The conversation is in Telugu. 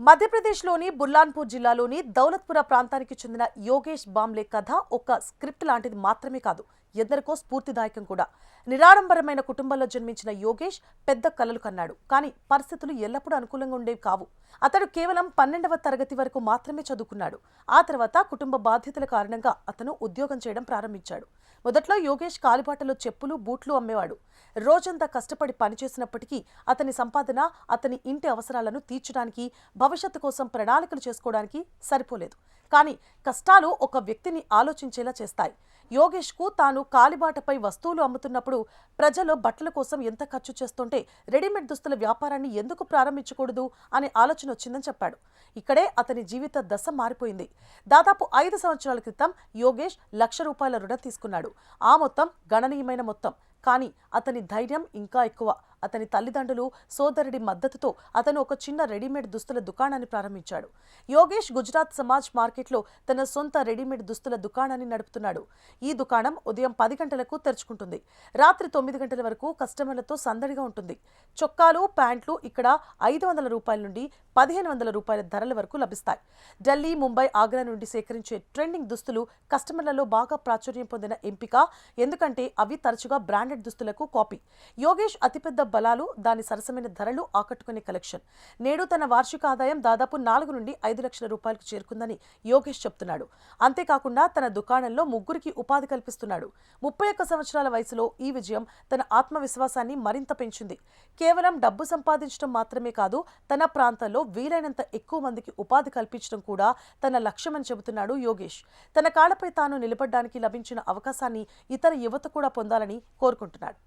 మధ్యప్రదేశ్లోని బుర్లాన్పూర్ జిల్లాలోని దౌలత్పుర ప్రాంతానికి చెందిన యోగేష్ బాంబ్లే కథ ఒక స్క్రిప్ట్ లాంటిది మాత్రమే కాదు, ఎందరికో స్ఫూర్తిదాయకం కూడా. నిరాడంబరమైన కుటుంబంలో జన్మించిన యోగేష్ పెద్ద కలలు కన్నాడు. కానీ పరిస్థితులు ఎల్లప్పుడూ అనుకూలంగా ఉండేవి కావు. అతడు కేవలం 12వ తరగతి వరకు మాత్రమే చదువుకున్నాడు. ఆ తర్వాత కుటుంబ బాధ్యతల కారణంగా అతను ఉద్యోగం చేయడం ప్రారంభించాడు. మొదట్లో యోగేష్ కాలిబాటలో చెప్పులు, బూట్లు అమ్మేవాడు. రోజంతా కష్టపడి పనిచేసినప్పటికీ అతని సంపాదన అతని ఇంటి అవసరాలను తీర్చడానికి, భవిష్యత్తు కోసం ప్రణాళికలు చేసుకోవడానికి సరిపోలేదు. కానీ కష్టాలు ఒక వ్యక్తిని ఆలోచించేలా చేస్తాయి. యోగేష్కు తాను కాలిబాటపై వస్తువులు అమ్ముతున్నప్పుడు ప్రజలు బట్టల కోసం ఎంత ఖర్చు చేస్తుంటే రెడీమేడ్ దుస్తుల వ్యాపారాన్ని ఎందుకు ప్రారంభించకూడదు అనే ఆలోచన వచ్చిందని చెప్పాడు. ఇక్కడే అతని జీవిత దశ మారిపోయింది. దాదాపు 5 సంవత్సరాల క్రితం యోగేష్ ₹1,00,000 రుణం తీసుకున్నాడు. ఆ మొత్తం గణనీయమైన మొత్తం. కానీ అతని ధైర్యం ఇంకా ఎక్కువ. అతని తల్లిదండ్రులు, సోదరుడి మద్దతుతో అతను ఒక చిన్న రెడీమేడ్ దుస్తుల దుకాణాన్ని ప్రారంభించాడు. యోగేష్ గుజరాత్ సమాజ్ మార్కెట్లో తన సొంత రెడీమేడ్ దుస్తుల దుకాణాన్ని నడుపుతున్నాడు. ఈ దుకాణం ఉదయం 10 గంటలకు తెరుచుకుంటుంది. రాత్రి 9 గంటల వరకు కస్టమర్లతో సందడిగా ఉంటుంది. చొక్కాలు, ప్యాంట్లు ఇక్కడ ₹500 నుండి ₹1,500 ధరల వరకు లభిస్తాయి. ఢిల్లీ, ముంబై, ఆగ్రా నుండి సేకరించే ట్రెండింగ్ దుస్తులు కస్టమర్లలో బాగా ప్రాచుర్యం పొందిన ఎంపిక. ఎందుకంటే అవి తరచుగా బ్రాండెడ్ దుస్తులకు కాపీ. యోగేష్ అతిపెద్ద బలాలు దాని సరసమైన ధరలు ఆకట్టుకునే కలెక్షన్. నేడు తన వార్షిక ఆదాయం దాదాపు ₹4 నుండి ₹5 లక్షల చేరుకుందని యోగేష్ చెప్తున్నాడు. అంతేకాకుండా తన దుకాణంలో 3కి ఉపాధి కల్పిస్తున్నాడు. 31 సంవత్సరాల వయసులో ఈ విజయం తన ఆత్మవిశ్వాసాన్ని మరింత పెంచింది. కేవలం డబ్బు సంపాదించడం మాత్రమే కాదు, తన ప్రాంతంలో వీలైనంత ఎక్కువ మందికి ఉపాధి కల్పించడం కూడా తన లక్ష్యమని చెబుతున్నాడు యోగేష్. తన కాళ్లపై తాను నిలబడడానికి లభించిన అవకాశాన్ని ఇతర యువత కూడా పొందాలని కోరుకుంటున్నాడు.